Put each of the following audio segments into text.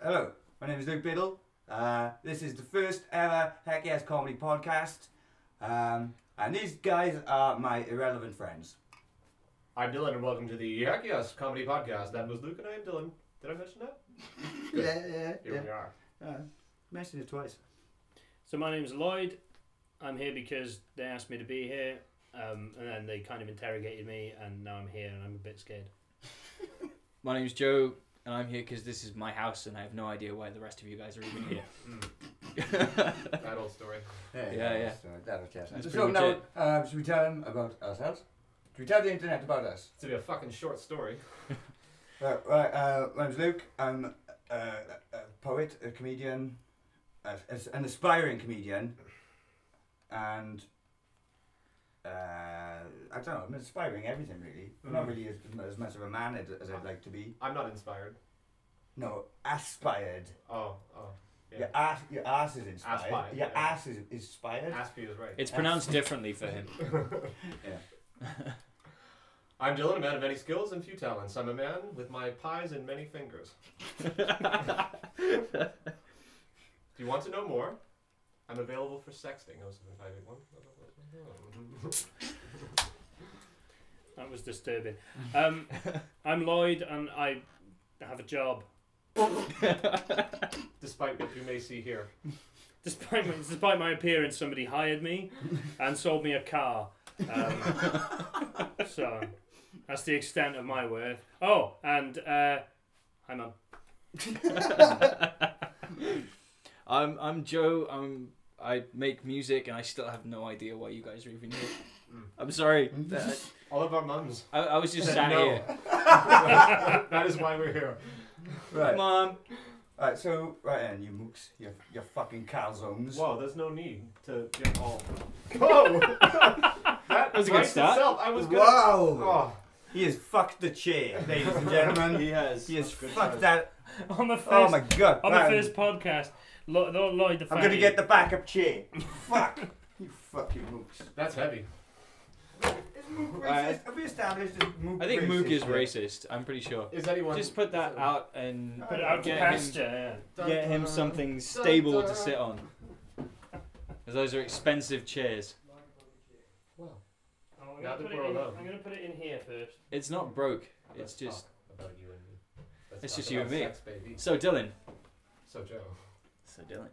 Hello, my name is Luke Biddle. This is the first ever Heck Yes Comedy podcast. And these guys are my irrelevant friends. I'm Dylan and welcome to the Heck Yes Comedy Podcast. That was Luke and I am Dylan. Did I mention that? Yeah. Here we are. Mentioned it twice. So my name's Lloyd. I'm here because they asked me to be here, and then they kind of interrogated me, and now I'm here and I'm a bit scared. My name's Joe, and I'm here because this is my house, and I have no idea why the rest of you guys are even here. That old story. Yeah. So now, should we tell them about ourselves? Should we tell the internet about us? It's to be a fucking short story. My name's Luke. I'm a poet, a comedian, an aspiring comedian, and I don't know, I'm inspiring everything really. I'm not really as much of a man as I'd like to be. I'm not inspired. No, aspired. Oh. Yeah. Your ass is inspired. Aspired, Your yeah. ass is inspired. Aspie is right. It's pronounced differently for him. Yeah. I'm Dylan, a man of many skills and few talents. I'm a man with my pies and many fingers. If you want to know more, I'm available for sexting. 07581. That was disturbing. I'm Lloyd and I have a job. Despite what you may see here. Despite my appearance, somebody hired me and sold me a car. So that's the extent of my worth. Oh, and hi Mum. I'm Joe. I make music, and I still have no idea why you guys are even here. I'm sorry. All of our mums. I was just sat here. That is why we're here. Right. Mom. Right, so, and you mooks, your fucking calzones. Whoa, there's no need to get all... Whoa! That was a good start. Itself. I was gonna... Wow! Oh. He has fucked the chair, ladies and gentlemen. He has. He has Good fucked choice. that. On the first, Oh my god. on the Right, first podcast, Lloyd the I'm gonna get the backup chair. Fuck. You fucking mooks. That's heavy. Is mook racist? Have we established that mook I think Mook is yet? racist. I'm pretty sure. Is anyone... Just put that out and Put it out to get pasture. Get him something stable to sit on. Because those are expensive chairs. Well, Oh, I'm Now gonna that put we're it in. alone. I'm gonna put it in here first. It's not broke. It's let's just... talk about you and me. Let's It's talk just you about and me. sex, baby. So Dylan. So Joe. So Dylan.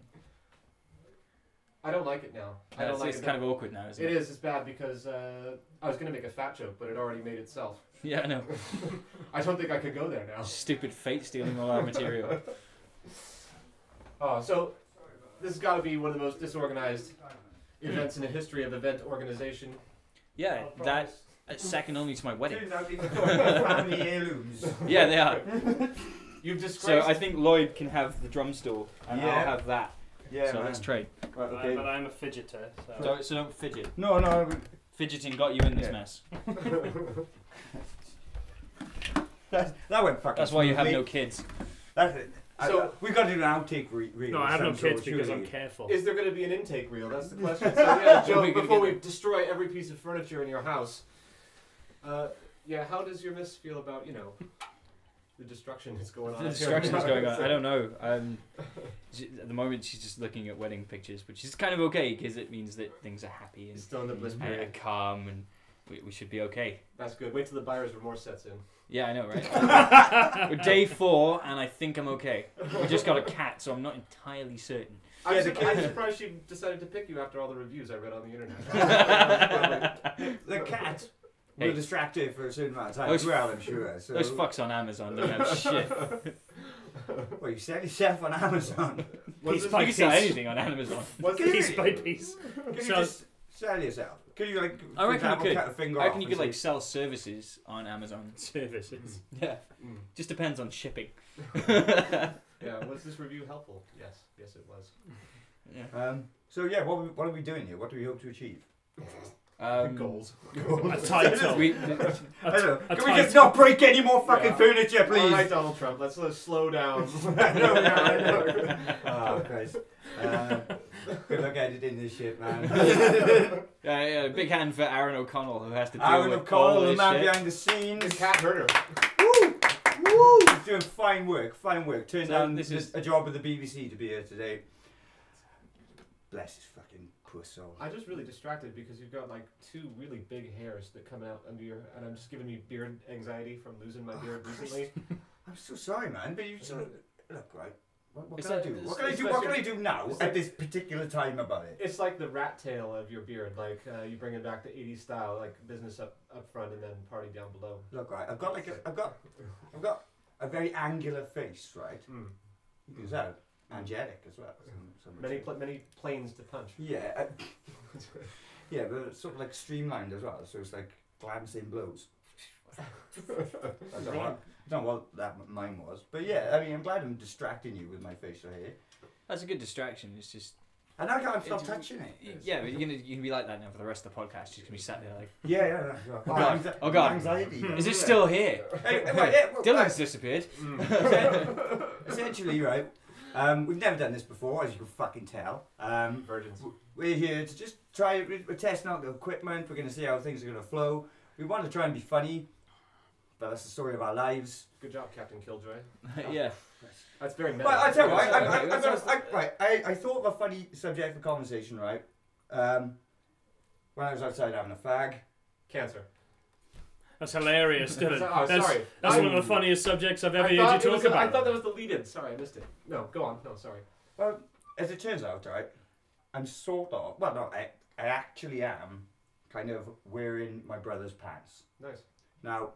I don't like it now. I don't like it's it. kind of awkward now, isn't it? It is. It's bad because I was gonna make a fat joke, but it already made itself. Yeah, I know. I don't think I could go there now. Stupid fate stealing all our material. Oh, so this has got to be one of the most disorganized events in the history of event organization. Yeah, that's second only to my wedding. Turns out these are family heirlooms. Yeah, they are. You've So disgraced. I think Lloyd can have the drum stool, and Yeah. I'll have that. Yeah, So man. let's trade. Right, But okay. I'm a fidgeter. So. So don't fidget. No. Fidgeting got you in this Yeah. mess. That went fucking That's why you have smoothly. no kids. That's it. So- We got to do an outtake reel. No, I have no of some kids sort, because surely. I'm careful. Is there going to be an intake reel? That's the question. So yeah, Joe, We can before get we destroy every piece of furniture in your house, yeah, how does your miss feel about, the destruction that's going on? The destruction is going on. I don't know. At the moment, she's just looking at wedding pictures, which is kind of okay because it means that things are happy and, Still in the bliss period. and calm, and we should be okay. That's good. Wait till the buyer's remorse sets in. Yeah, I know, right? We're day 4, and I think I'm okay. We just got a cat, so I'm not entirely certain. I'm surprised she decided to pick you after all the reviews I read on the internet. The cat Hey. will distract her for a certain amount of time Those as well, I'm sure. So. Those fucks on Amazon don't have shit. Well, you sell yourself on Amazon. Was Piece this- by You can sell piece. anything on Amazon. was Can you this- Piece by piece. Can you So- just sell yourself? Can you, like, I for reckon you example, could. cut a finger I reckon off you and could like say, sell services on Amazon. Services. Yeah, Mm. just depends on shipping. Yeah, was this review helpful? Yes, it was. Yeah. So yeah, what are we doing here? What do we hope to achieve? Goals. A title. We, I don't know. A Can we just not break any more fucking Yeah. furniture, please? All right, Donald Trump, let's slow down. I know. Oh, Christ. Good luck editing this shit, man. yeah, big hand for Aaron O'Connell who has to deal Aaron with O'Connell, all the this man shit. behind the scenes. His cat hurt her. Woo! Woo! He's doing fine work, fine work. Turned So down this is- a job with the BBC to be here today. Bless his fucking poor soul. I'm just really distracted because you've got like 2 really big hairs that come out under your, and I'm just giving me beard anxiety from losing my beard recently. I'm so sorry, man, but you sort of look right. What Is can I that- do? is- What can I is do? that What can your- I do now is at that- this particular time about it? It's like the rat tail of your beard, like you bring it back to 80s style, like business up front and then party down below. Look, right. I've got a very angular face, right? Mm. You can tell, angelic as well. some would say. Many planes to punch. Yeah, yeah, but it's sort of like streamlined as well. So it's like glancing blows. I don't know what that mine was, but yeah, I mean, I'm glad I'm distracting you with my facial hair, That's a good distraction. It's just. and I can't stop touching it. Yeah, but you're gonna be like that now for the rest of the podcast. You're gonna be sat there like, Yeah. Oh, God. Oh, God. Anxiety. is it still here? Hey, right, yeah, well, Dylan's disappeared. essentially, right? We've never done this before, as you can fucking tell. Virgins. We're here to just try. We're testing out the equipment. We're going to see how things are going to flow. We want to try and be funny, but that's the story of our lives. Good job, Captain Killjoy. Yeah. That's very meta. But I tell you what, Okay, I thought of a funny subject for conversation, right? When I was outside having a fag. Cancer. That's hilarious, Dylan. Oh, that's sorry. that's one of the funniest subjects I've ever I heard you thought talk about. I thought that was the lead-in. Sorry, I missed it. No, go on. No, sorry. Well, as it turns out, right, I'm sort of, well, no, I actually am kind of wearing my brother's pants. Nice. Now,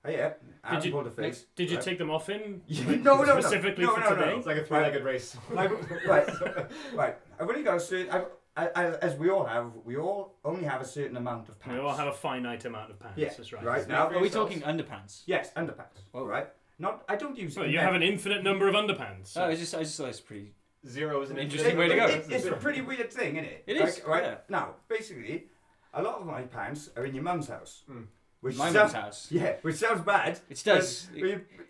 yeah, I haven't pulled a face. Did you right? take them off him? No, Specifically for today? It's like a 3-legged race. Right. I've only got a certain. As we all only have a certain amount of pants. We all have a finite amount of pants. Yeah, That's right. right. Now, Now, Are we talking underpants? yes, underpants. Whoa. Right. Not. I don't use. Well, you have an infinite number of underpants. Oh, I just thought it's pretty. 0 is an Interesting way to go. It's a pretty weird thing, isn't it? It is, Right. yeah. Now, basically, a lot of my pants are in your mum's house. Mm. Which My sounds, mum's house. Yeah, which sounds bad. It does. but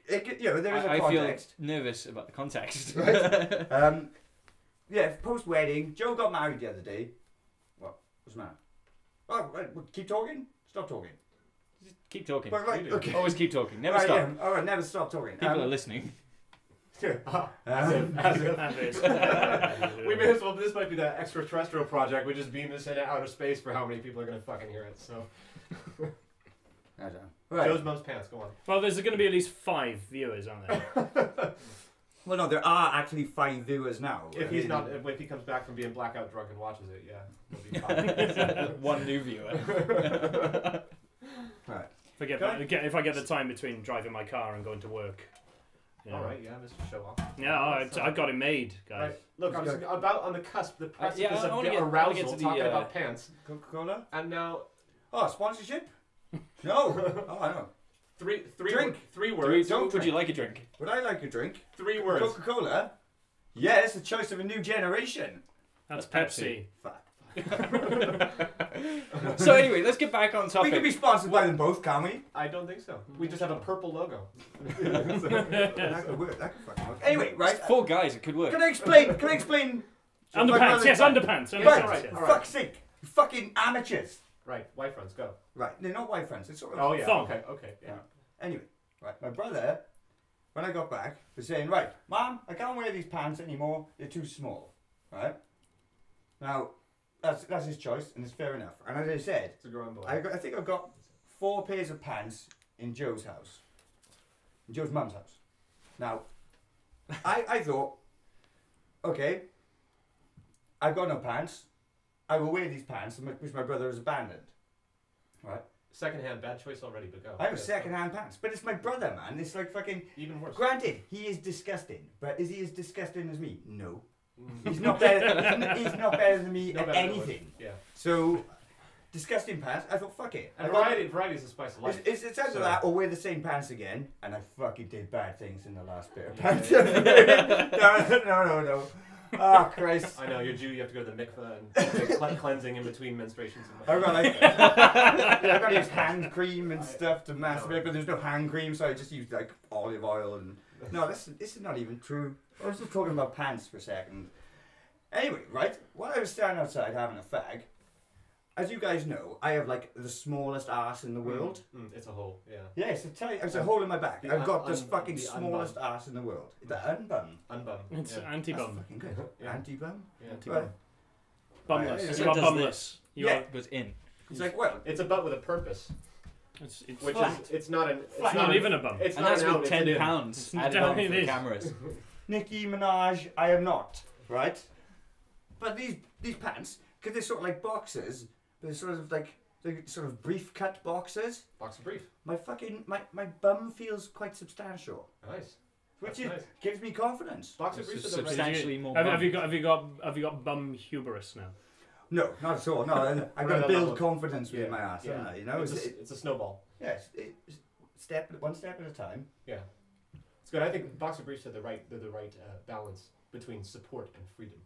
there is a I feel context. nervous about the context. Right. Yeah, post wedding, Joe got married the other day. What's the matter? Oh, right, well, keep talking? Stop talking. Just keep talking. Well, right, okay. Always keep talking. Never Right, stop. yeah, alright, never stop talking. People are listening. As if. That is. We may as well. This might be the extraterrestrial project. We just beam this into outer space for how many people are going to fucking hear it. So, I don't know. Right. Joe's mum's pants. Go on. Well, there's going to be at least 5 viewers, aren't there? Well, no, there are actually 5 viewers now. If I he's mean, not, if he comes back from being blackout drunk and watches it, yeah, he'll be fine. One new viewer. Right. If I get the time between driving my car and going to work. Yeah. All right, yeah, Mr. Show Off. Yeah, I got it made, guys. Right. Look, I'm just about on the cusp, the precipice yeah, I of wanna get arousal, to the, talking about pants, Coca-Cola? and now Oh, sponsorship? No. Oh, I know. three Drink. three words. Would you like a drink? Would I like a drink? 3 words. Coca-Cola? Yes, the choice of a new generation. That's That's Pepsi. Fuck. So anyway, let's get back on We topic. can be sponsored by them both, can't we? I don't think so. We just have a purple logo. That could work. That could fucking work. Anyway, right. 4 guys, it could work. Can I explain? Underpants, brother's yes, pants. underpants. Right, Underpants, yeah. for fuck's sake. You fucking amateurs. Right, white friends, go. Right, they're not white friends. It's sort of. Oh yeah, Thong. okay, yeah. Anyway, right, my brother, when I got back, was saying, right, Mom, I can't wear these pants anymore. They're too small. Right. Now, that's his choice, and it's fair enough. And as I said, It's a growing boy. I think I've got 4 pairs of pants in Joe's house, in Joe's mum's house. Now, I thought, okay, I've got no pants. I will wear these pants, which my brother has abandoned. Right? Secondhand, bad choice already, but go. I have second-hand pants, but it's my brother, man. It's like fucking. Even worse. Granted, he is disgusting, but is he as disgusting as me? No. Mm. He's not better. He's not better than me No at better than anything. Yeah. So, disgusting pants. I thought, fuck it. And I got- variety is the spice of life. It's either So- that or wear the same pants again, and I fucking did bad things in the last pair of Yeah, pants. yeah. No. Oh, Christ. I know, you're Jew, you have to go to the mikveh and get cleansing in between menstruations. I've got like, I've got to use hand cream and stuff to masturbate, but there's no hand cream, so I just use like olive oil and. No, this is not even true. I was just talking about pants for a second. Anyway, right, while I was standing outside having a fag, as you guys know, I have like the smallest ass in the world. It's a hole. Yeah. Yes, it's a hole in my back. I've got this fucking the smallest ass in the world. The unbum. Unbum. It's yeah. anti-bum. Fucking good. Yeah. Anti-bum. Yeah. Anti-bum. Well, Bumless. yeah, You are it does bumless. You Yeah. are. Goes in. It's like, well, It's a butt with a purpose, It's which flat. is it's not an. It's It's not even a bum. It's And not that's an out, with it's an in. £10 It's added on definitely for it the is. cameras. Nicki Minaj, I am not, right? But these pants, because they're sort of like boxers, they're sort of like brief cut boxers. Boxer brief. My fucking my bum feels quite substantial, Nice. which That's nice. gives me confidence. Boxer It's briefs just are the right. substantially more. Have bum. you got bum hubris now? No, not at all. No, I've got Right to on build level. confidence with Yeah, my ass, yeah. haven't I? You know, It's a snowball. yes, one step at a time. Yeah. It's good. I think boxer briefs are the right balance between support and freedom.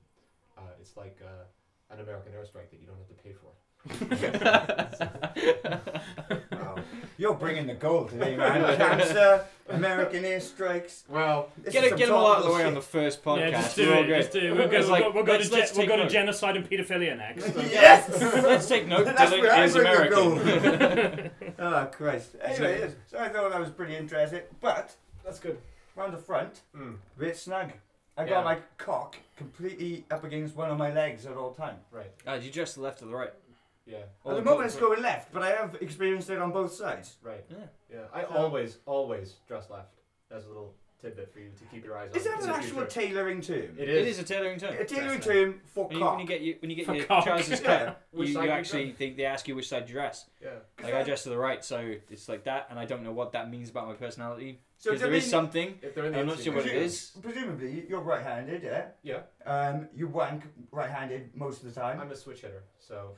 It's like an American airstrike that you don't have to pay for. Wow. You're bringing the gold today, man. Cancer, American airstrikes. Well, This Get is it some out of the topical way on shit. the first podcast. Yeah, just We're do all it. good. Just do it. It's like, We'll let's take go to note. genocide and paedophilia next. Yes! Let's take note. That's where I Dylan is bring the American. Oh, Christ. Anyway, yes, so I thought that was pretty interesting. But, that's good. round the front, Mm. a bit snug. I Yeah. got my cock completely up against one of my legs at all time. Right. Did you dress the left or the right? Yeah. At the moment it's going left, but I have experienced it on both sides. Right. Yeah. Yeah. I So- always dress left. That's a little tidbit for you to keep your eyes on. Is that in an the actual future. tailoring term? It It is. is a tailoring term. A tailoring That's term for When cock. you get For your cock. trousers Yeah. cut, Which you side you actually they ask you which side you dress. Yeah. Like I dress to the right, so it's like that, and I don't know what that means about my personality. So Because does it there is mean- something. If they're in the I'm not sure what it is. Presumably, you're right-handed, yeah? Yeah. You wank right-handed most of the time. I'm a switch hitter, so.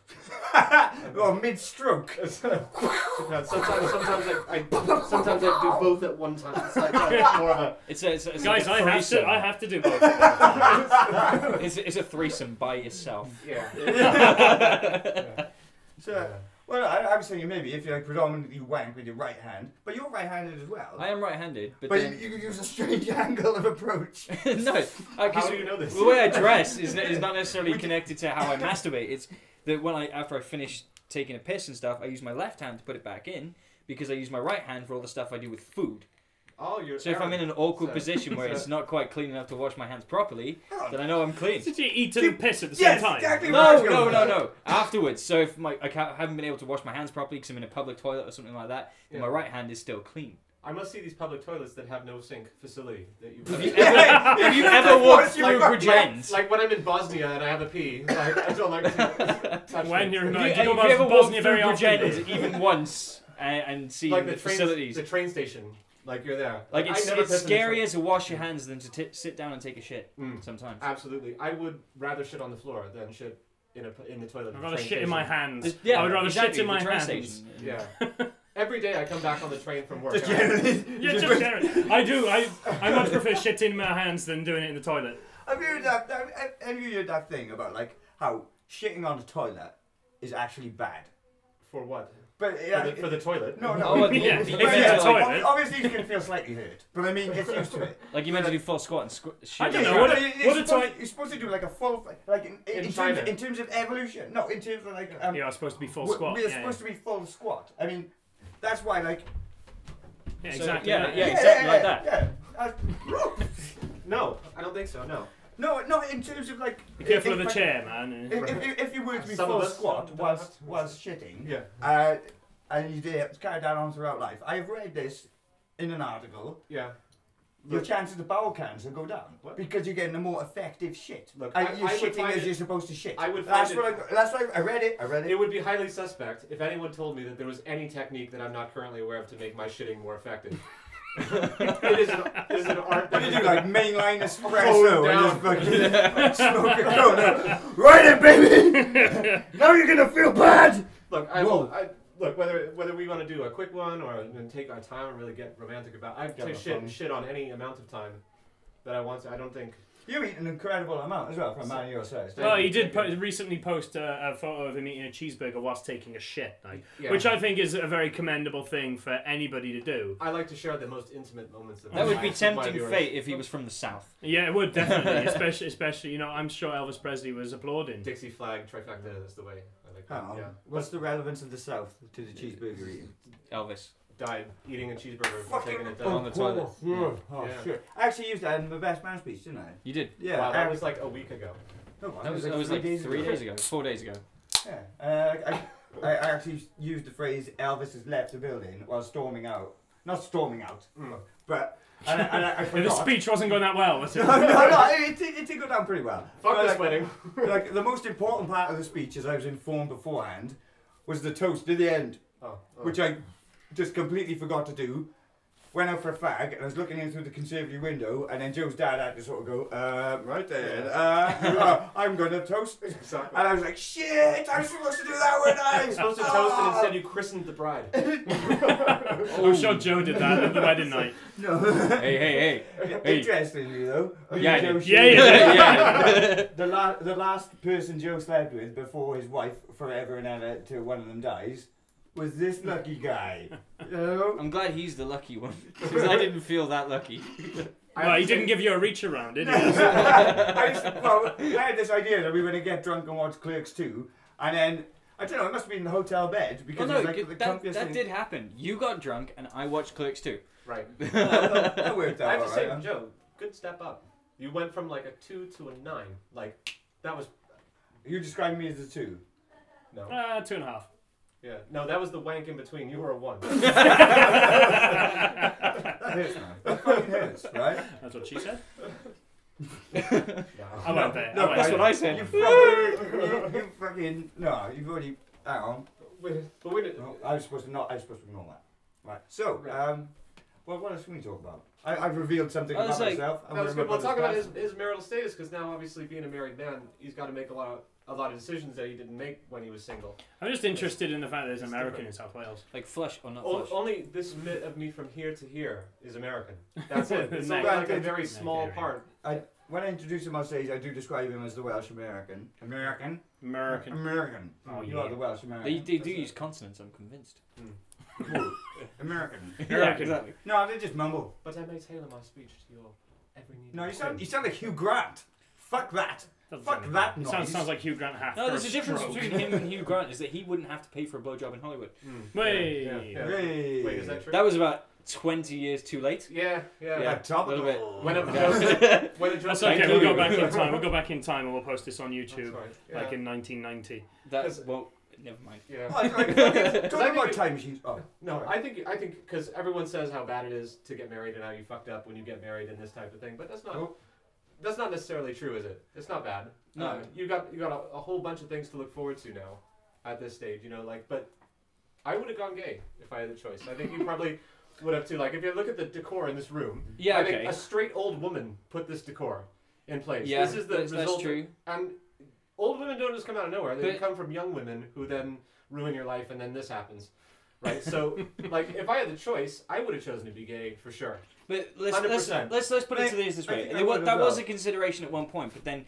Well, mid-stroke. Sometimes I do both at one time. It's like more of a. It's Guys, like a I threesome. have to do both. It's a threesome by yourself. Yeah. So, Yeah. well, I was thinking maybe if you like predominantly wank with your right hand, but you're right-handed as well. I am right-handed, but But then you could use a strange angle of approach. no, How because do you know this? the way I dress is not necessarily connected to how I masturbate. It's that after I finish taking a piss and stuff, I use my left hand to put it back in because I use my right hand for all the stuff I do with food. Oh, you're. So if I'm in an awkward So- position where it's not quite clean enough to wash my hands properly, then I know I'm clean. Did you eat and piss at the same Yes, time? exactly what I was No. going with. Afterwards. So if I haven't been able to wash my hands properly because I'm in a public toilet or something like that, then Yeah. my right hand is still clean. I must see these public toilets that have no sink facility. That you. Have you ever walked through Bridgend? Like when I'm in Bosnia and I have a pee, like, I don't like to touch When things. you're in Have you, do you go have you ever to walked Bosnia through very often? Bridgend even once and see like the the facilities? train station, like you're there. Like I it's never piss in the scarier toilet. to wash your hands than to sit down and take a shit Mm. sometimes. Absolutely, I would rather shit on the floor than shit in the toilet. I'd rather shit in my hands. Yeah, I would rather exactly, shit in my the train hands. station. Yeah. Every day I come back on the train from work. Just and I- generally. Yeah, just generally. I do. I much prefer shitting in my hands than doing it in the toilet. Have you heard that thing about like how shitting on the toilet is actually bad? For what? But For the toilet? no. Oh, well, Yeah, the- if the- it's in yeah, the like- toilet. Obviously, you can feel slightly hurt, but I mean, it's used to it. Like you meant to do full squat and shit. I don't know, Yeah, what but a- you're what a supposed- time- You're supposed to do like a full, like In China. in terms of evolution. No, in terms of like. Yeah, I'm supposed to be full we're- squat. We're Yeah, supposed to be full squat. I mean, that's why like. yeah, So, exactly. yeah, that. yeah. exactly like that. Yeah. No, I don't think so. No. No, not in terms of like. Be careful of the if- chair, man. If you were to be Some full of us squat don't whilst shitting, Yeah. and you did carry that on throughout life. I've read this in an article. Yeah. Your chances of bowel cancer go down What? because you're getting a more effective shit. Look, You're I would shitting find as it- you're supposed to shit. I would That's find what. That's why I read it. It would be highly suspect if anyone told me that there was any technique that I'm not currently aware of to make my shitting more effective. it is an art. What do you do, like mainline espresso Hold and just fucking smoke a cone? Right it, baby! Now you're gonna feel bad! Look, Whoa. look, whether we want to do a quick one or and take our time and really get romantic about, I Get take the fun. shit on any amount of time that I want to. I don't think. You eat an incredible amount as well for a man of your size. Oh, he did recently post a photo of him eating a cheeseburger whilst taking a shit, like, Yeah. which I think is a very commendable thing for anybody to do. I like to share the most intimate moments of That would be lives with my tempting viewers. fate if he was from the south. Yeah, it would definitely, especially, you know, I'm sure Elvis Presley was applauding. Dixie flag, trifecta, that's the way. I like that. Hang on. Yeah. What's the relevance of the South to the cheeseburger eating? Elvis. Died eating a cheeseburger for Fucking taking it on down. the toilet. Oh, Yeah. shit. I actually used that in my best man speech, didn't I? You did. Yeah. Wow, that was like a week ago. No, That was like 3 days ago. 4 days ago. Yeah. I actually used the phrase Elvis has left the building while storming out. Not storming out, but I The forgot. speech wasn't going that well, was it? No, it did go down pretty well. Fuck But, this like, wedding. Like the most important part of the speech, as I was informed beforehand, was the toast at the end, Oh. which I just completely forgot to do. Went out for a fag, and I was looking in through the conservatory window, and then Joe's dad had to sort of go, right then, I'm going to toast. Exactly. And I was like, shit, I was supposed to do that, weren't I? You're supposed to toast and instead you christened the bride. I'm sure Joe did that at the wedding night. No. Hey. Interestingly, though. Yeah, Joe yeah, yeah. shared- the last person Joe slept with before his wife, forever and ever, till one of them dies, was this lucky guy. You know? I'm glad he's the lucky one because I didn't feel that lucky. Well, he didn't give you a reach around, did he? I had this idea that we were going to get drunk and watch Clerks 2, and then, I don't know, it must have been in the hotel bed, because Well, it no, was like the that comfiest thing. did happen. You got drunk and I watched Clerks too. Right. That worked out I have to say, alright. Joe, good step up. You went from like a 2 to a 9. Like, that was... You described me as a 2. No. 2.5. Yeah. No, that was the wank in between. You were a 1. That hurts, man. That fucking hurts, right? That's what she said. No. I went there. No, That's what I said. You fucking... No, you've already... Hang on. But we did... No, I was supposed to ignore that. Right. So, well, what else can we talk about? I've revealed something I was about like- myself. That was good. We'll talk about his marital status, because now, obviously, being a married man, he's got to make a lot of decisions that he didn't make when he was single. I'm just interested in the fact that there's an American in South Wales. Like flush or not flush. Only this bit of me from here to here is American. That's it. It's Nice. only like a very small Nice. part. When I introduce him on stage, I do describe him as the Welsh American. American. Oh, You yeah. are the Welsh They American. do use consonants, I'm convinced. American. Yeah, exactly. No, they just mumble. But I may tailor my speech to your every need. No, you sound like Hugh Grant. Fuck that. Fuck that noise. Sounds like Hugh Grant half. No, there's a difference between him and Hugh Grant is that he wouldn't have to pay for a blowjob in Hollywood. Wait. Yeah. Hey. Wait, is that true? That was about 20 years too late. Yeah. Yeah. Top a little bit. When a That's okay. Thank We'll you. go back in time. We'll go back in time and we'll post this on YouTube, Yeah. like in 1990. That well, never mind. Yeah. Talk about time machines. Oh, No, sorry. I think because everyone says how bad it is to get married and how you fucked up when you get married and this type of thing, but that's not. Oh. That's not necessarily true, is it? It's not bad. No. You got a whole bunch of things to look forward to now, at this stage. You know, like, but I would have gone gay if I had the choice. I think you probably would have too. Like, if you look at the decor in this room, Yeah, I okay. think a straight old woman put this decor in place. Yeah, this is the that's result. true. And old women don't just come out of nowhere. They But- come from young women who then ruin your life, and then this happens. Right, so like if I had the choice, I would have chosen to be gay for sure. But let's 100%. put it to this I way. think I There would as that was well. a consideration at one point, but then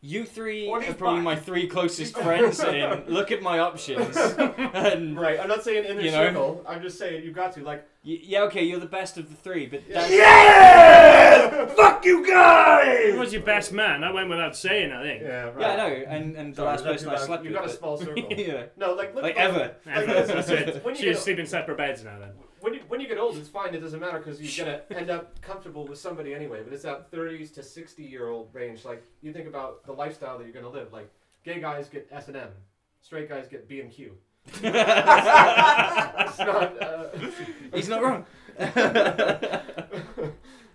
you three Well, are he's probably back. my 3 closest friends, and look at my options. And Right, I'm not saying in the You know? circle. I'm just saying you've got to like. yeah, okay, you're the best of the 3, but that's, Yeah! Fuck you Who guys! was your best man? That went without saying, I think. Yeah, right. yeah, I know. And the Sorry, last that's person too I bad. slept You with. got a but- small circle. yeah. No, like look. Like look, ever. That's it. When you She just get- sleep in separate beds now then. When you get old, it's fine. It doesn't matter because you're gonna end up comfortable with somebody anyway. But it's that 30s to 60-year-old range. Like you think about the lifestyle that you're gonna live. Like gay guys get S&M, straight guys get B&Q. It's not. He's not wrong.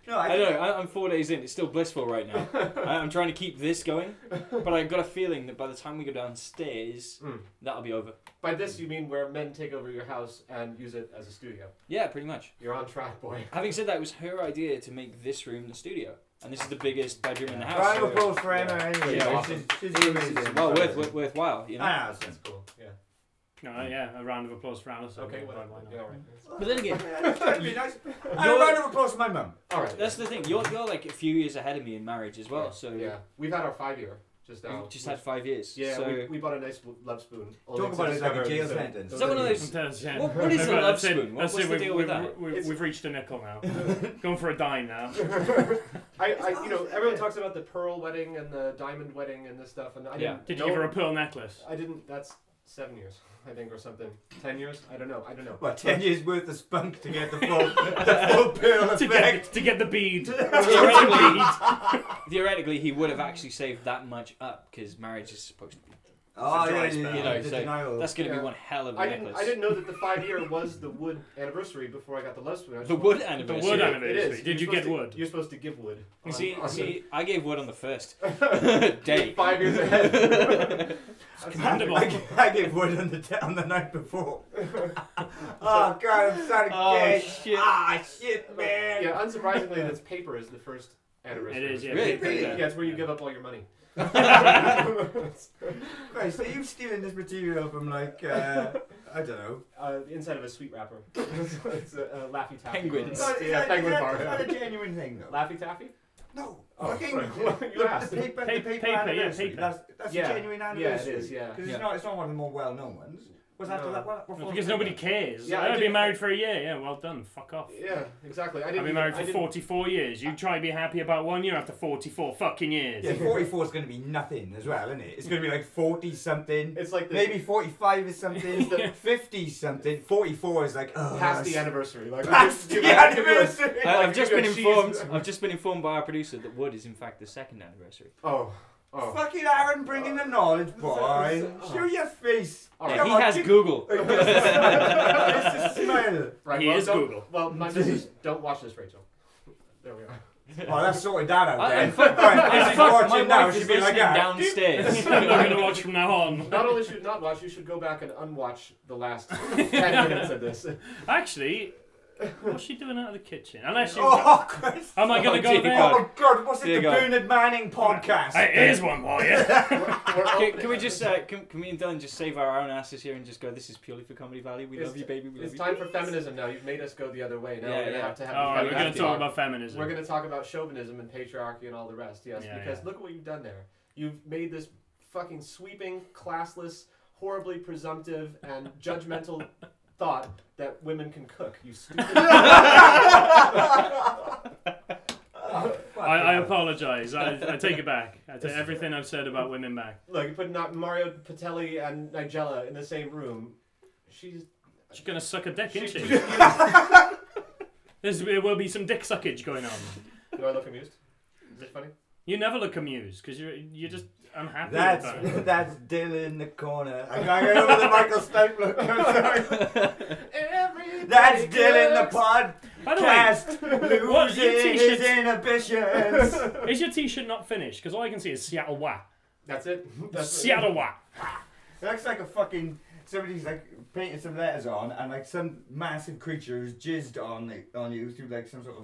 No, I don't know. I'm 4 days in. It's still blissful right now. I'm trying to keep this going, but I've got a feeling that by the time we go downstairs, that'll be over. By this you mean where men take over your house and use it as a studio. Yeah, pretty much. You're on track, boy. Having said that, it was her idea to make this room the studio, and this is the biggest bedroom in the house. Round of so applause for Emma anyway. Yeah. She's Awesome. amazing. it's well worthwhile, you know. Ah, That's cool. Yeah. Yeah, a round of applause for Alison. Okay, Yeah, whatever. why not? Yeah, all right. But then again, That'd be nice. And a round of applause for my mum. All right. that's the thing. You're like a few years ahead of me in marriage as well. So yeah, we've had our 5-year just now. we've just had 5 years. Yeah, So we bought a nice love spoon. Talk about it as like a jail sentence. Is that one of those? Sometimes, yeah. What is a That's love it. spoon? That's What's it. the deal with that? We've reached a nickel now. Going for a dime now. Everyone talks about the pearl wedding and the diamond wedding and this stuff, and I didn't. Did you give her a pearl necklace? I didn't. That's 7 years, I think, or something. 10 years? I don't know. What, 10 years worth of spunk to get the full pearl effect? to get the bead. Theoretically, he would have actually saved that much up because marriage is supposed to be. Oh, It's a dry yeah, spell, yeah, you know, the so denial. that's going to be one hell of a necklace. I didn't know that the 5-year was the wood anniversary before I got the love spoon. The wood The anniversary. wood It anniversary. is. Did you get wood? You're supposed to give wood. You see, I gave wood on the first Date. day. 5 years ahead. Commendable. I gave wood on the night before. Oh god, I'm starting Oh, gay. shit. Ah shit, man. Yeah, unsurprisingly, this paper is the first anniversary. It is, yeah. Really? Yeah, it's where you give up all your money. Right, so you stealing this material from like I don't know. The inside of a sweet wrapper. It's a Laffy Taffy. Penguins. Yeah, penguin bar. It's not a genuine thing though. Laffy Taffy? No. Oh, Fucking right. You asked. the paper Paper, anniversary. paper. That's Yeah. a genuine Yeah, it anniversary. is, yeah. Because Yeah. it's not one of the more well known ones. Was after No. that one? Because nobody cares. Yeah, I I've did- been married for a year. Yeah, well done. Fuck off. Yeah, exactly. I've been married for 44 years. You try to be happy about 1 year after 44 fucking years. Yeah, 44 is going to be nothing as well, isn't it? It's going to be like 40 something. It's like the, Maybe 45 is something. Yeah. 50 something. 44 is like past the anniversary. Like, Past give the you a- give you a- anniversary. I've just been Give you a informed. cheese. I've just been informed by our producer that wood is in fact the second anniversary. Oh. Fucking Aaron bringing the knowledge, boy. Oh. Show your face. All Yeah, right. he Come on, has give- Google. Just a smile. Right, He well, is don't- Google. Well, my missus, don't watch this, Rachel. There we are. Oh, that's sorted that out I- then. in fact, Right, in if she's fact, my watching now, wife she'd is be like, listening ah, downstairs. I'm not going to watch from now on. Not only should you not watch, you should go back and unwatch the last 10 minutes of this. Actually, what's she doing out of the kitchen? Unless you. Oh, Christ. Am I going to Oh, go dear there? God. Oh, God, what's it, Dear the God. Bernard Manning podcast? Hey, here's one for you. Can we just can me and Dylan just save our own asses here and just go? This is purely for comedy value. We love you, baby. We love It's you. time for feminism now. You've made us go the other way. Now Yeah, we're going to yeah. have to have All right, the we're going feminist to talk talk. about feminism. We're going to talk about chauvinism and patriarchy and all the rest, yes. Yeah, because yeah. look at what you've done there. You've made this fucking sweeping, classless, horribly presumptive, and judgmental thought that women can cook. You stupid. I apologise. I take it back. I take everything I've said about women back. Look, you put Mario Patelli and Nigella in the same room. She's She's going to suck a dick, isn't she? Do There will be some dick suckage going on. I look amused? Is it funny? You never look amused because you're just unhappy about it. That's Dylan in the corner. I gotta go over the Michael Stipe look. I'm sorry. That's Dylan the By the way, podcast what, your losing his t-shirts- inhibitions. is your t-shirt not finished? Because all I can see is Seattle Wah. That's it? That's Seattle Wah. It looks like a fucking somebody's like painted some letters on, and like some massive creature who's jizzed on you through like some sort of.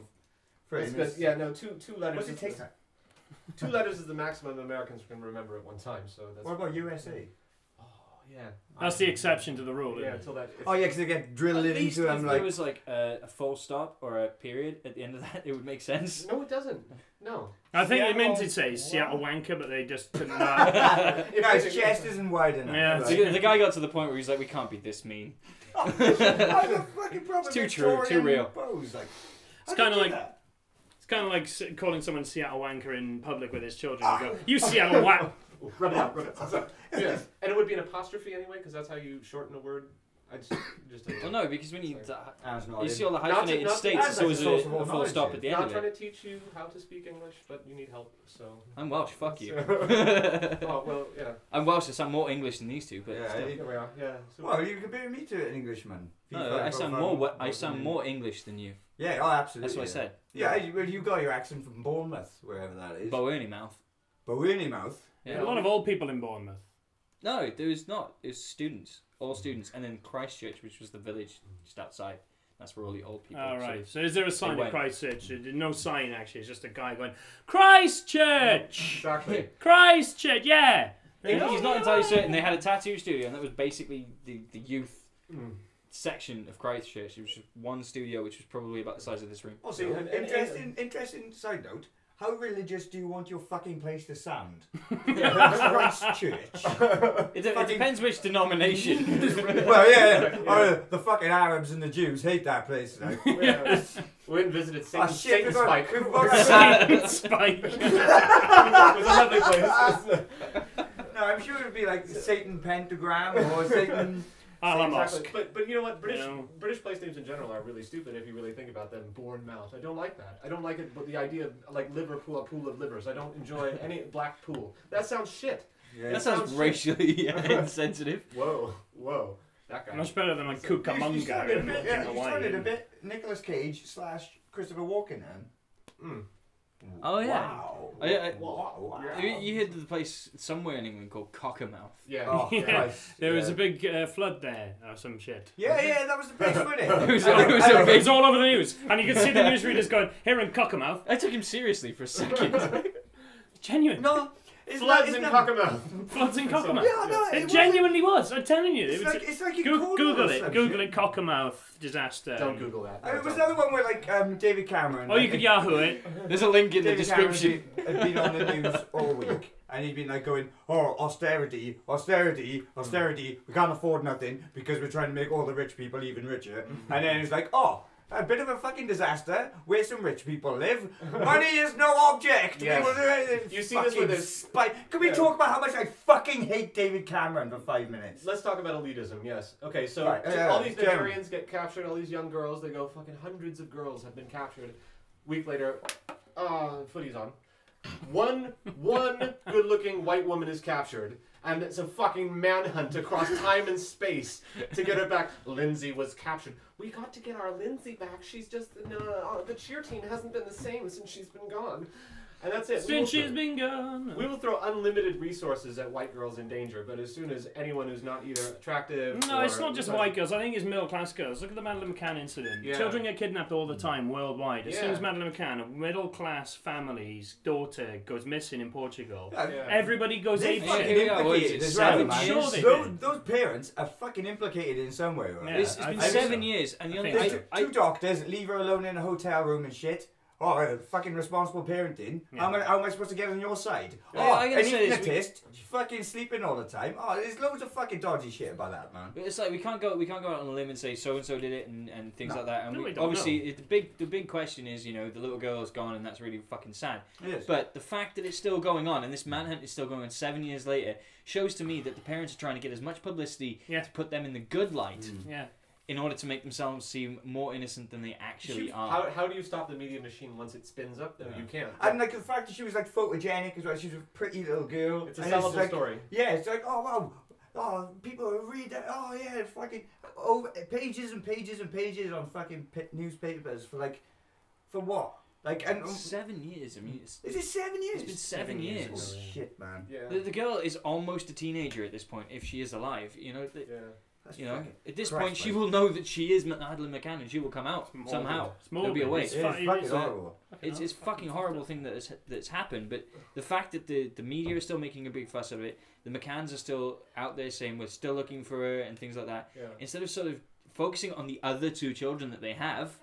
It's good. Yeah, no, two letters. What's it is take? the- 2 letters is the maximum Americans can remember at one time. So that's. What about USA? Oh yeah. That's the exception to the rule, Yeah, isn't it? until that. Oh yeah, because they get drilled At least into if them there like. was like a full stop or a period at the end of that, it would make sense. No, it doesn't. No. I think they meant to Seattle say Seattle Wanker, but they just couldn't. His chest isn't wide enough. Yeah, Like, The guy got to the point where he's like, we can't be this mean. I'm a fucking proper It's too true, too Victorian real. pose, like, It's how kind do of you do like that? it's kind of like calling someone Seattle Wanker in public with his children. You go, you Seattle Wah. Rub it out. Rub it out. Yeah. And it would be an apostrophe anyway, because that's how you shorten a word. I just. Well, no, because when you That's not you it. see all the Not to- hyphenated not to- states, that's it's like always a source of a all full knowledge, stop yeah. at the end Not of trying it. to teach you how to speak English, but you need help. So. I'm Welsh, fuck you. Oh well, yeah. I'm Welsh, so I'm more English than these two, but Yeah, still. you- Here we are. Yeah. So Well, you compare me to an Englishman. No, I sound I sound more English than you. Yeah, oh, absolutely. That's what I said. Yeah, well, you got your accent from Bournemouth, wherever that is. Boerny mouth. Bowerny mouth. Yeah. A lot of old people in Bournemouth. No, there was not. It was students, all students, and then Christchurch, which was the village just outside. That's where all the old people. All sort right. of- So is there a sign of went. Christchurch? No sign actually. It's just a guy going Christchurch. exactly. Christchurch. Yeah. He's not entirely certain. They had a tattoo studio, and that was basically the youth section of Christchurch. It was just one studio, which was probably about the size of this room. Also, interesting side note. How religious do you want your fucking place to sound? Christchurch. It depends which denomination. Well, yeah. Oh, the fucking Arabs and the Jews hate that place. Now. We went and visited Satan, Shit, Satan Spike. Satan Spike. It was a lovely place. No, I'm sure it would be like Satan Pentagram or Satan... Exactly. But you know what? British place names in general are really stupid if you really think about them. Bournemouth. I don't like that. I don't like it. But the idea of like Liverpool, a pool of livers. I don't enjoy any black pool. That sounds shit. Yeah. That sounds racially insensitive. Whoa. That guy. Much better than like Cucamonga. You started a bit Nicolas Cage / Christopher Walken then. Oh yeah. Wow. You heard of the place somewhere in England called Cockermouth? Yeah. Oh, yeah. There was a big flood there or some shit. Yeah, that was the place, wasn't it? It was all over the news, and you could see the newsreaders going, "Here in Cockermouth." I took him seriously for a second. Genuine. No. Floods in Cockermouth. Floods in Cockermouth. Yeah, no, it genuinely was. I'm telling you. It's like Google it. Google it. Cockermouth disaster. Don't Google that. It was another one where like David Cameron. Oh, you could Yahoo it. There's a link in the David description. Cameron had been on the news all week, and he'd been like going, "Oh, austerity. We can't afford nothing because we're trying to make all the rich people even richer." And then he's like, "Oh, a bit of a fucking disaster where some rich people live. Money is no object. Yes. We will do anything." You see this with this. Can we talk about how much I fucking hate David Cameron for 5 minutes? Let's talk about elitism, yes. Okay, so Right, all these Nigerians get captured, all these young girls, they go, fucking hundreds of girls have been captured. Week later, footy's on. One good-looking white woman is captured, and it's a fucking manhunt across time and space to get her back. Lindsay was captured. We got to get our Lindsay back. She's just, the cheer team hasn't been the same since she's been gone. And that's it. Since she's been gone. We will throw unlimited resources at white girls in danger, but as soon as anyone who's not either attractive No, it's not just white girls. I think it's middle class girls. Look at the Madeleine McCann incident. Yeah. Children get kidnapped all the time worldwide. As soon as Madeleine McCann, a middle class family's daughter, goes missing in Portugal, everybody goes They ape fucking shit. implicated as well, I'm man. sure they Those parents are fucking implicated in some way. Right? Yeah, It's been I 7 think so. years, and the I only think so. Two doctors leave her alone in a hotel room and shit. Oh, fucking responsible parenting. Yeah. How am I supposed to get on your side? Yeah, Oh, I gotta an say, hypnotist, fucking sleeping all the time. Oh, there's loads of fucking dodgy shit about that, man. It's like we can't go out on a limb and say so and so did it and things No. like that. And No, we, we don't obviously, the big question is, the little girl is gone, and that's really fucking sad. It is. But the fact that it's still going on, and this manhunt is still going on 7 years later, shows to me that the parents are trying to get as much publicity to put them in the good light, in order to make themselves seem more innocent than they actually are. How do you stop the media machine once it spins up? No, you can't. And like the fact that she was like photogenic as well. She was a pretty little girl. It's a And sellable like, story. Yeah, it's like, oh wow, oh people read that. Oh yeah, fucking pages and pages and pages on fucking newspapers for what? Like, and 7 years. I mean, is it 7 years? it's been 7 years. Holy shit, man. Yeah. The girl is almost a teenager at this point, if she is alive. That's At this Christ, point, she man. will know that she is Madeleine McCann, and she will come out somehow. There'll be a way. It's It's fucking horrible. It's fucking horrible thing that's happened, but the fact that the media is still making a big fuss of it, the McCanns are still out there saying we're still looking for her and things like that, instead of sort of focusing on the other two children that they have.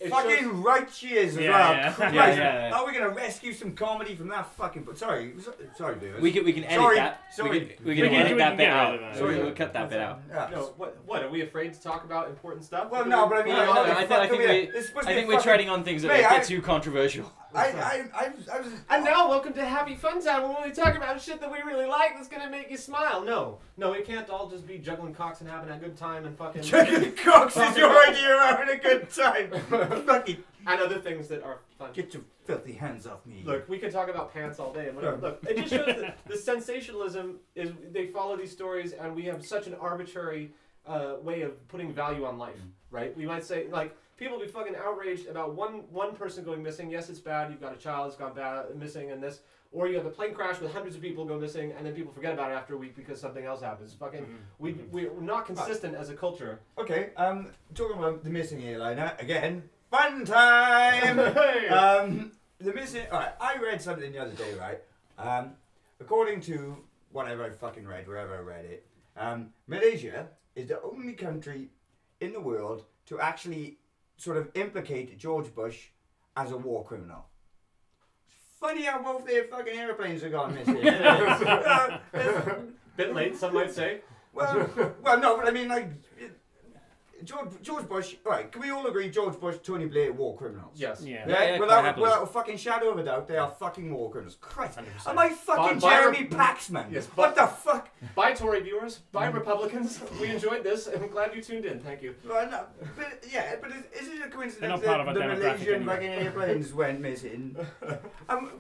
Fucking right she is as Yeah, well. yeah. Christ. Yeah. How are we gonna rescue some comedy from that fucking? Sorry, viewers. We can edit Sorry, that. sorry. We can edit that bit get rid out. of that. Sorry, we'll cut that bit out. Yeah. No, what? Are we afraid to talk about important stuff? Well, no, but I mean, No, like, I think we're treading on things that Mate, get too controversial. I was. And now, welcome to Happy Fun Time, where we talk about shit that we really like that's gonna make you smile. No, it can't all just be juggling cocks and having a good time and fucking. Juggling cocks is your idea of having a good time. Fucking and other things that are fun. get your filthy hands off me. Look, we can talk about pants all day and whatever. Look, it just shows that the sensationalism is they follow these stories, and we have such an arbitrary way of putting value on life, right? We might say like. People will be fucking outraged about one person going missing. Yes, it's bad. You've got a child that's gone missing and this. Or you have a plane crash with hundreds of people go missing and then people forget about it after a week because something else happens. Fucking, we're not consistent as a culture. Okay, talking about the missing airliner again. Fun time! Hey! The missing... Alright, I read something the other day, right? According to whatever I fucking read, wherever I read it, Malaysia is the only country in the world to actually sort of implicate George Bush as a war criminal. It's funny how both their fucking airplanes are gone missing. Bit late, some might say. Well, no, but I mean, like, George Bush, right, can we all agree George Bush, Tony Blair, war criminals? Yes. Yeah. Yeah, without a fucking shadow of a doubt, they are fucking war criminals. Christ. 100%. Am I fucking By Jeremy Paxman? Yes, What the fuck? Bye, Tory viewers. Bye, Republicans. We enjoyed this, and I'm glad you tuned in. Thank you. Well, no, but yeah, but is it a They're coincidence not part of that our the demographic Malaysian anyway. fucking airplanes went missing?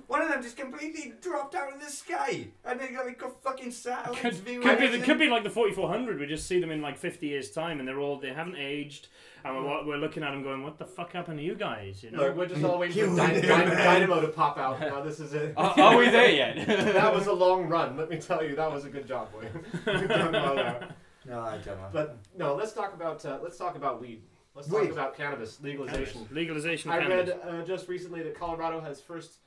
One of them just completely dropped out of the sky, and they got like fucking satellites viewing everything. Could be like the 4400. We just see them in like 50 years' time, and they haven't aged, and we're looking at them going, "What the fuck happened to you guys?" You know. Look, we're just all waiting for Dynamo to pop out. Now this is it. Are we there yet? That was a long run. Let me tell you, that was a good job, boy. You've done well there. No, I don't know. But no, let's talk about weed. Let's talk about cannabis legalization. Legalization of I cannabis. read just recently that Colorado has first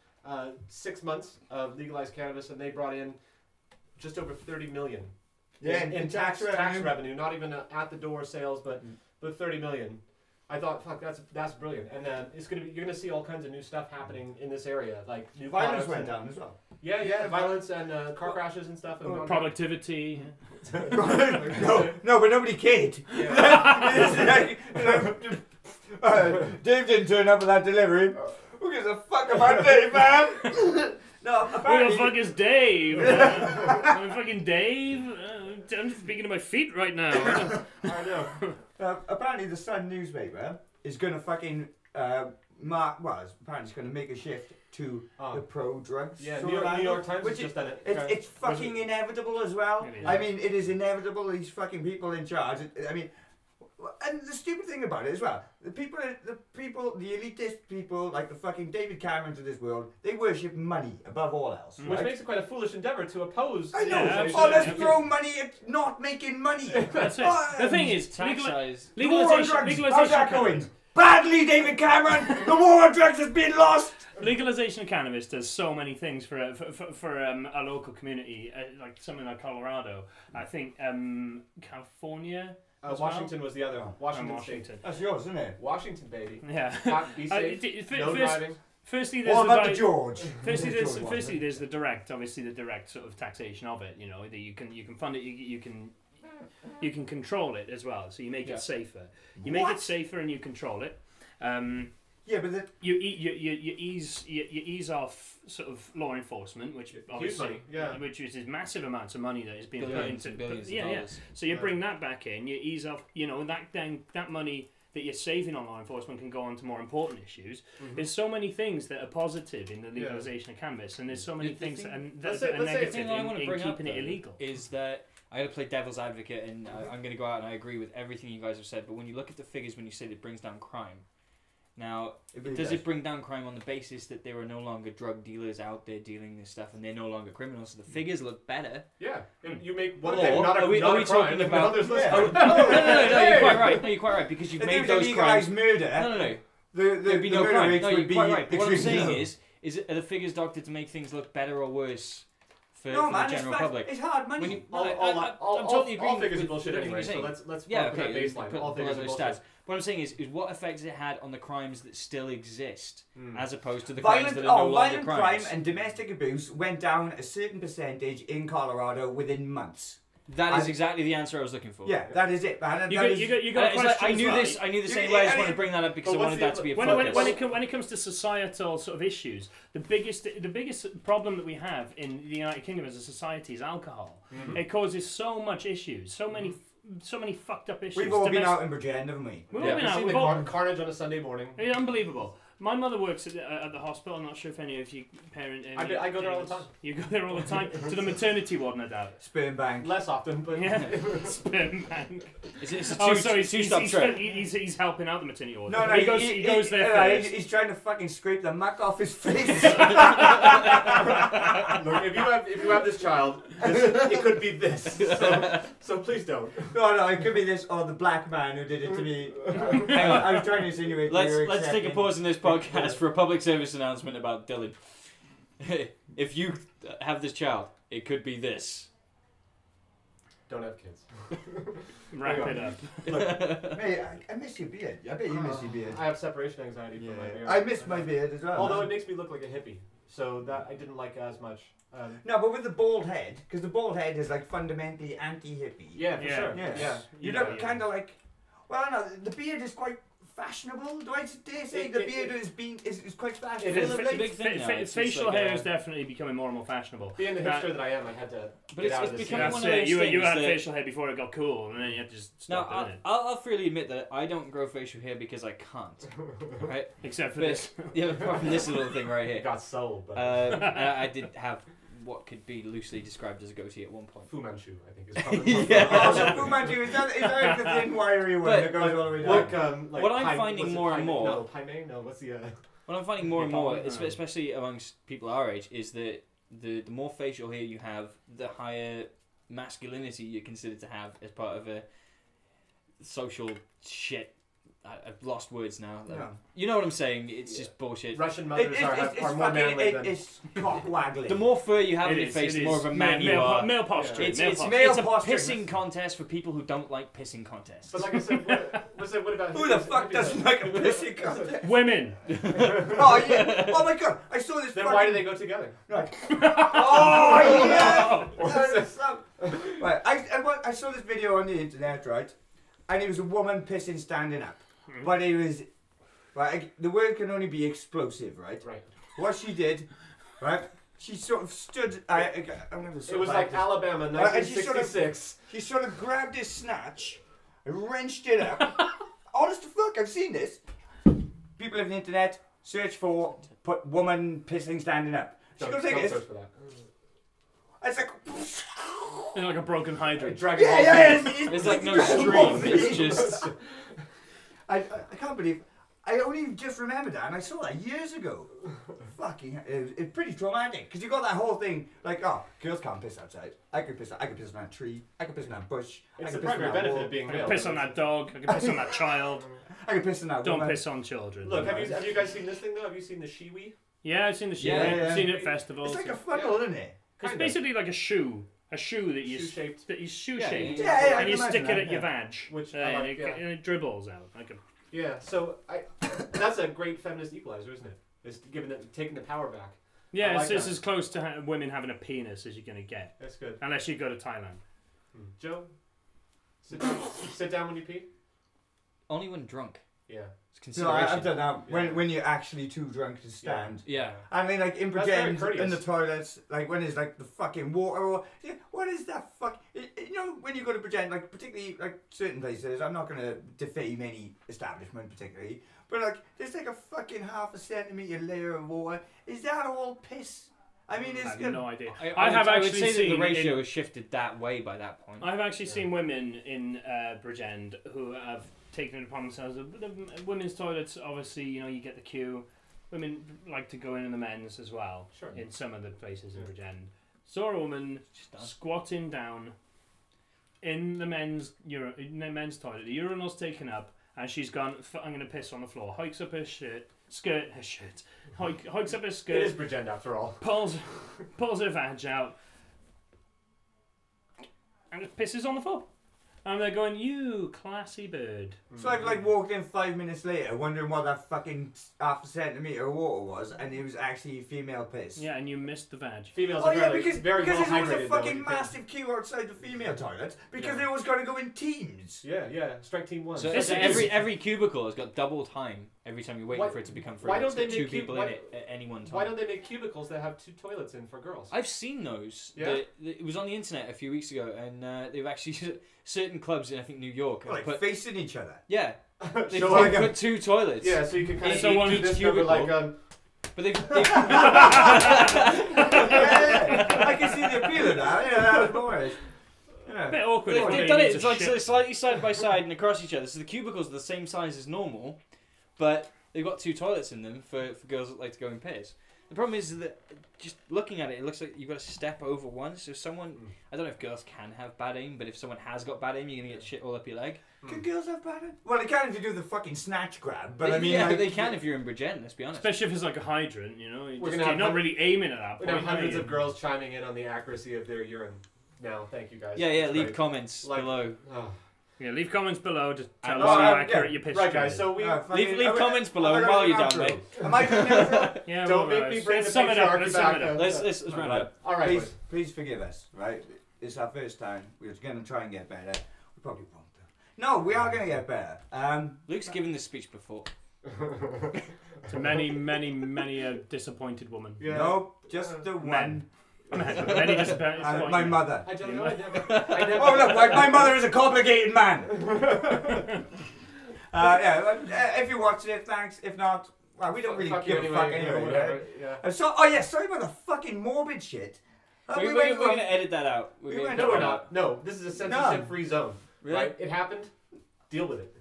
6 months of legalized cannabis, and they brought in just over 30 million. Yeah, in tax revenue, not even at the door sales, but 30 million. I thought, fuck, that's brilliant, and you're gonna see all kinds of new stuff happening in this area, like new Violence products went and- down as well. Yeah, violence and car crashes and stuff. And Productivity. No, but nobody cared. Yeah. Dave didn't turn up for that delivery. Who gives a fuck about Dave, man? No, Who the apparently. fuck is Dave? I'm fucking Dave. I'm speaking to my feet right now. I know. Apparently, the Sun newspaper is gonna fucking apparently it's gonna make a shift to the pro-drugs. Yeah, sort New of York angle, Times which has just done it. It's fucking inevitable as well. It is. I mean, it is inevitable. These fucking people in charge. I mean, and the stupid thing about it as well, the elitist people, like the fucking David Camerons of this world, they worship money above all else. Which right? makes it quite a foolish endeavor to oppose. I know. Yeah, Oh, let's absolutely. throw money at not making money. That's it. The thing is, Tax size. The war on legalization. drugs. How's that going? Badly, David Cameron. The war on drugs has been lost. Legalization of cannabis does so many things for a local community, like something like Colorado. I think California. as Washington was the other. well. Washington State. Washington. That's yours, isn't it? Washington, baby. Yeah. Be safe. No driving. Firstly, there's What the about the George? Firstly, The George one. there's the direct, obviously the direct sort of taxation of it. You know, that you can fund it, you can control it as well. So you make it safer. You make it safer and you control it. Yeah, but you ease off sort of law enforcement, which obviously money, which is massive amounts of money that is being Billions put and into billions of yeah. dollars. So you bring that back in, you ease off, you know, and that money that you're saving on law enforcement can go on to more important issues. There's so many things that are positive in the legalization of cannabis, and there's so many things that are negative thing I want to in bring up keeping it though, illegal. is that I got to play devil's advocate, and I'm going to go out and I agree with everything you guys have said. But when you look at the figures, when you say it brings down crime, now does it bring down crime on the basis that there are no longer drug dealers out there dealing this stuff, and they're no longer criminals? So the figures look better. Yeah, and you make one Or thing not a are we crime, talking and about? others No, less. no, you're quite right. No, you're quite right because you've if made there was those a legalized crimes. murder, No. there'd be the no murder crime. rates No, would you're be quite right. But what I'm extremely saying low. are the figures doctored to make things look better or worse for, No, for man, the general it's public? It's hard money. When you, All I'm totally agreeing figures are with bullshit everything anyway. you're So saying. let's Yeah, put that okay. baseline. Put All figures are those bullshit. stats. What I'm saying is what effect has it had on the crimes that still exist, as opposed to the Violent, crimes that are no longer violent crime crimes? and domestic abuse went down a certain percentage in Colorado within months. That is exactly the answer I was looking for. Yeah, that is it, man. You got a It's question like, I as knew well. this. I knew the same You- way. I just I wanted to mean- bring that up because I But what's wanted the- that to be a when focus. it comes to societal sort of issues, the biggest problem that we have in the United Kingdom as a society is alcohol. It causes so much issues, so many fucked up issues. We've all been Domestic- out in Bridgend, haven't we? We've all Yeah, been we've out. seen We've the all, carnage on a Sunday morning. it's unbelievable. My mother works at the hospital. I'm not sure if any of you parent. I go there all the time. You go there all the time to the maternity ward, no doubt. Sperm bank. Less often, but Yeah, sperm bank. It's a Oh, sorry, two-stop trip. he's helping out the maternity ward. No, he goes there first. He's trying to fucking scrape the muck off his face. Look, if you have this child, it could be this. So please don't. No, it could be this or the black man who did it to me. Hang on. I was trying to insinuate. you were Let's take a accepting. pause in this podcast for a public service announcement about Dylan. if you have this child, it could be this. Don't have kids. Wrap it up. Look, mate, I miss your beard. I bet you miss your beard. I have separation anxiety from my beard. I miss my beard as well. Although it makes me look like a hippie, so that I didn't like as much. No, but with the bald head, because the bald head is like fundamentally anti-hippie. Yeah, for sure. Yes. Yeah. You look kind of like. Well, no, the beard is quite fashionable. Do I dare say the beard is quite fashionable? It is. It's a big thing now. It's Facial like hair is definitely becoming more and more fashionable. Being the hipster that I am, I had to But get out it's of this. becoming That's one of it. those You things had that- facial hair before it got cool, and then you had to just No, stop doing it. I'll freely admit that I don't grow facial hair because I can't. Right? Except for But- this. Yeah, apart from this little thing right It here. got sold, but I did have what could be loosely described as a goatee at one point. Fu Manchu, I think, is probably Yeah. Oh, so Fu Manchu, is that the thin wiry one But- that goes all the way down? like What I'm Pai- finding what's it, more and Pai- more- No, Paimei? No, what's the What I'm finding more and Nepal? more, especially amongst people our age, is that the more facial hair you have, the higher masculinity you're considered to have as part of a social shit. I've lost words now. No. You know what I'm saying? It's just bullshit. Russian mothers are more manly than... It's cock waggling. The more fur you have It in your is, face, it the more is. of a man you male, are. Male posture. It's, male it's, posture. Male it's a posturing. pissing contest for people who don't like pissing contests. But like I said, what about... Who the fuck doesn't like a pissing contest? Women. Oh yeah! Oh my god! I saw this. Then fucking... why do they go together? Right. Oh yeah! Oh. That's so- Right. I saw this video on the internet, right? And it was a woman pissing standing up, but it was right. The word can only be explosive, right? Right. What she did, right? She sort of stood. I'm gonna It was like Alabama, And she sort of- 1966. She sort of grabbed his snatch, and wrenched it up. Honest to fuck, I've seen this. People on the internet search for put woman pissing standing up. She Don't goes like this. search for that. It's like. They're like a broken hydrant. Dragon Ball Z. There's like no stream. It's just. I can't believe. I only just remembered that, and I saw that years ago. Fucking, it's pretty traumatic because you got that whole thing like, oh, girls can't piss outside. I could piss on that tree. I could piss on that bush. It's I the could piss on primary that benefit wall. of being I male. can piss on that dog. I can piss on that child. I could piss on that Don't woman. piss on children. Look, have you guys seen this thing though? Have you seen the shiwi? Yeah, I've seen the shoe. Yeah, I've seen it at festivals. It's like a funnel, isn't it? It's Kinda. basically like a shoe. A shoe that you Shoe-shaped. that you shoe Yeah, shaped. Yeah, I and you can stick it imagine at that, your yeah. vag, Which I and, like, it, yeah. and it dribbles out. Like a, Yeah, so that's a great feminist equalizer, isn't it? It's taking the power back. yeah, I like it's just that. as close to women having a penis as you're gonna get, That's good. unless you go to Thailand. Joe, sit down when you pee. Only when drunk. Yeah. It's No, I've consideration. done that Yeah. when you're actually too drunk to stand. Yeah. I mean, like in That's very Bridgend, courteous. in the toilets, like when it's like the fucking water or yeah, what is that fuck? You know, when you go to Bridgend, like particularly like certain places, I'm not gonna defame any establishment particularly, but like there's like a fucking half a centimeter layer of water. Is that all piss? I mean, I it's have gonna. no idea. I have would actually say that seen the ratio in- has shifted that way by that point. I've actually seen women in Bridgend who have taken it upon themselves. The women's toilets, obviously, you know, you get the queue. Women like to go in the men's as well. Sure. In some of the places in Bridgend. Saw a woman squatting down in the men's toilet. The urinal's taken up, and she's gone. I'm going to piss on the floor. Hikes up her skirt. Hikes up her It skirt. is Bridgend after all. Pulls her vag out, and just pisses on the floor. And they're going, "You classy bird." So I've like walked in 5 minutes later, wondering what that fucking half a centimeter of water was, and it was actually female piss. Yeah, and you missed the vag. Females Oh are yeah, very, because very well there's always hydrated. a though, fucking when you pee. massive queue outside the female toilet because Yeah. they always got to go in teams. Yeah. Strike team one. So This is- every cubicle has got double time every time you're waiting Why- for it to become free. why don't It's they got two make people why- in it at any one time? Why don't they make cubicles that have 2 toilets in for girls? I've seen those. Yeah. It was on the internet a few weeks ago, and they've actually certain clubs in I think New York have Like put facing each other. yeah they So put, like put 2 toilets. Yeah, so you can kind In of so one do each this number like cubicle. But they've Yeah, I can see the appeal of that. Yeah, that was boys. A Yeah. bit awkward. if they've one done it. needs It's a like shit. slightly side by side and across each other. So the cubicles are the same size as normal, but they've got 2 toilets in them for girls that like to go in pairs. The problem is that just looking at it, it looks like you've got to step over one. So someone, I don't know if girls can have bad aim, but if someone has got bad aim, you're gonna get shit all up your leg. Can girls have bladder? Well, they can if you do the fucking snatch grab, but I mean, yeah, like, they can if you're in Bridgend. Let's be honest. Especially if it's like a hydrant, you know. We're You're not really aiming at that We're point. gonna have hundreds of girls chiming in on the accuracy of their urine. Now, thank you guys. Yeah, That's leave great. comments below. Oh. Yeah, leave comments below to tell Oh, us how yeah, accurate your piss Right, stream guys. is. So we Leave comments below while you're down there. Am I doing the outro? Yeah, don't well, make me bring let's the sum it up. patriarchy Let's sum back. it up. Let's round it up. All right, Please, boys. please forgive us, right? It's our first time. We're going to try and get better. We probably won't though. No, we are going to get better. Luke's given this speech before. To many, many, many a disappointed woman. Yeah. No, just the one. Many disappointed. My mother. I don't know. I never. Oh look, my mother is a complicated man. If you watched it, thanks. If not, well, we don't really Fuck give you a fuck anyway, anyway. whatever, Right? Sorry about the fucking morbid shit. We're going to edit that out. We gonna went- No, cut we're that not. out. No, this is a censorship-free zone. Really? Right? It happened. Deal with it.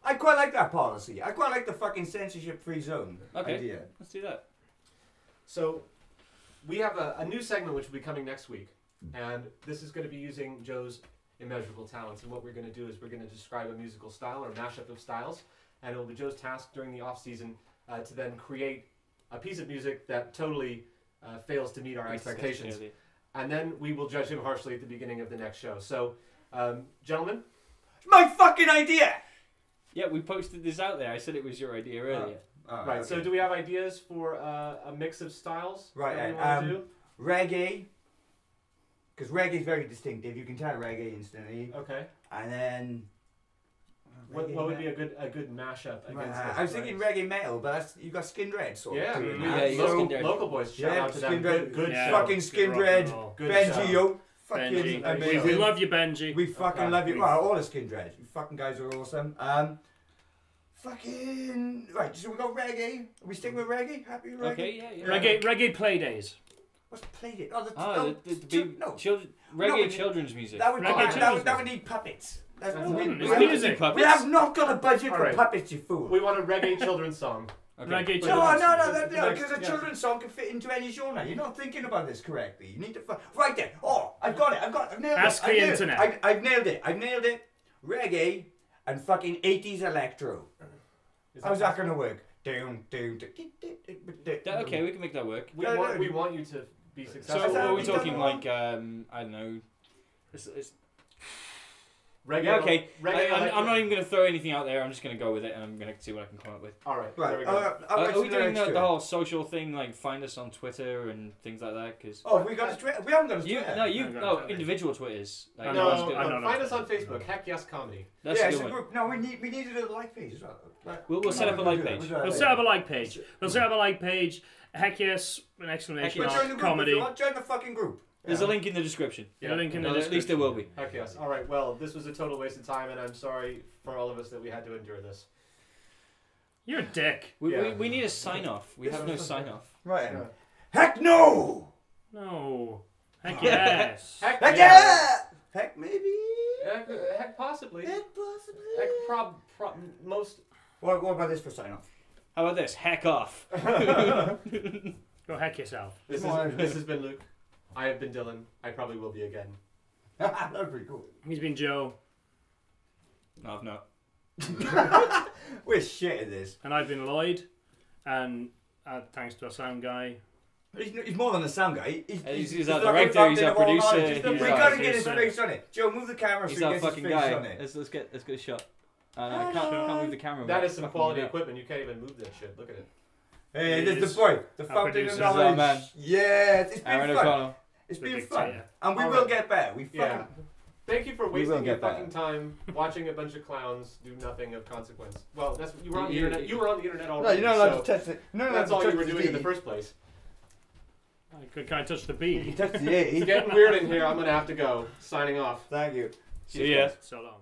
I quite like that policy. I quite like the fucking censorship-free zone Okay. idea. Let's do that. So, we have a new segment which will be coming next week, and this is going to be using Joe's immeasurable talents. And what we're going to do is we're going to describe a musical style or a mashup of styles, and it will be Joe's task during the off season to then create a piece of music that totally fails to meet our expectations, and then we will judge him harshly at the beginning of the next show. So, gentlemen, My fucking idea. Yeah, we posted this out there. I said it was your idea earlier. right. So, do we have ideas for a mix of styles Right, that we want to do? reggae, because reggae is very distinctive. You can tell reggae instantly. Okay. And then What would be a good mashup against this? I was thinking reggae metal, but that's, you got Skin Red sort Yeah, of. doing yeah, that. you got local, Skin Red. local boys. Shout Yeah, out to them. Skin Red. Good Yeah. show. Fucking Skin Red, Good Benji, show. yo. Fucking Benji. amazing. We love you, Benji. We fucking Okay. love you. Well, all the Skin Red. You fucking guys are awesome. Fucking right. So we got reggae. Are we sticking with reggae? Happy with reggae? Okay, yeah. Reggae play days. What's played it? Oh, The big no. reggae but- children's music. That would, Reggae that would need puppets. That's, That's we, fine. we, It's have, music. we have not got a budget for Alright. puppets, you fool. We want a reggae children's song. Okay. Reggae No, children's no, because a Yeah. children's song can fit into any genre. You're not thinking about this correctly. You need to right there. Oh, I've got it. I've nailed Ask it. the I've nailed internet. it. I've nailed it. Reggae and fucking 80s electro. How's that gonna work? Okay, we can make that work. We No, want, no. we want you to be So successful. that are we we talking done like I don't know? It's, reggae. yeah, okay. Reggae. I'm not even going to throw anything out there. I'm just going to go with it, and I'm going to see what I can come up with. All right. Right. There we go. Are we doing the whole social thing, like find us on Twitter and things like that? Because Oh, we got a Twitter. We haven't got a Twitter. No, individual Twitters. Like, No, that's no, good. I don't know. find us on Facebook. Heck yes, comedy. That's yeah, a it's good a one. group. No, we needed a like page as well. Like, We'll set up a like page. We'll set up a like page. We'll set up a like page. Heck yes, an exclamation But join the mark, group. If comedy. you want, join the fucking group. There's a link in the description. Yeah, link in the At least there description. will be. Heck yes. All right. Well, this was a total waste of time, and I'm sorry for all of us that we had to endure this. You're a dick. We need a sign off. We have no sign off. Right. Yeah. Heck no! No. Heck yes. Heck Heck yeah. yeah! Heck maybe? Heck possibly. Heck possibly? Heck most. What about this for sign off? How about this? Heck off. Go heck yourself. This has been Luke. I have been Dylan. I probably will be again. That was pretty cool. He's been Joe, No, I've not. We're shit at this. and I've been Lloyd, and thanks to our sound guy. He's more than a sound guy. He's the our fucking director, he's fountain our of all producer, knowledge. he's We our gotta get his producer. face on it. Joe, move the camera He's so our he gets his fucking face guy. on it. Let's get a shot. I can't move the camera. That but is some fucking quality yeah. equipment. You can't even move that shit. Look at it. Hey, He there's is the boy. The our fountain producer. of This is our knowledge. man. Yeah, it's been Aaron fun. O'Connell. It's The been dictator. fun. And we All will right. get better. We fucking... Yeah. Thank you for We will wasting your get better. fucking time watching a bunch of clowns do nothing of consequence. Well, that's you were on the You- internet. You were on the internet No, already. you're not allowed so to touch it. You're not allowed that's to all touch you were the doing in the D. first place. Can I touch the B? You touched the A. It's getting weird in here. I'm gonna have to go. Signing off. Thank you. See ya. So long.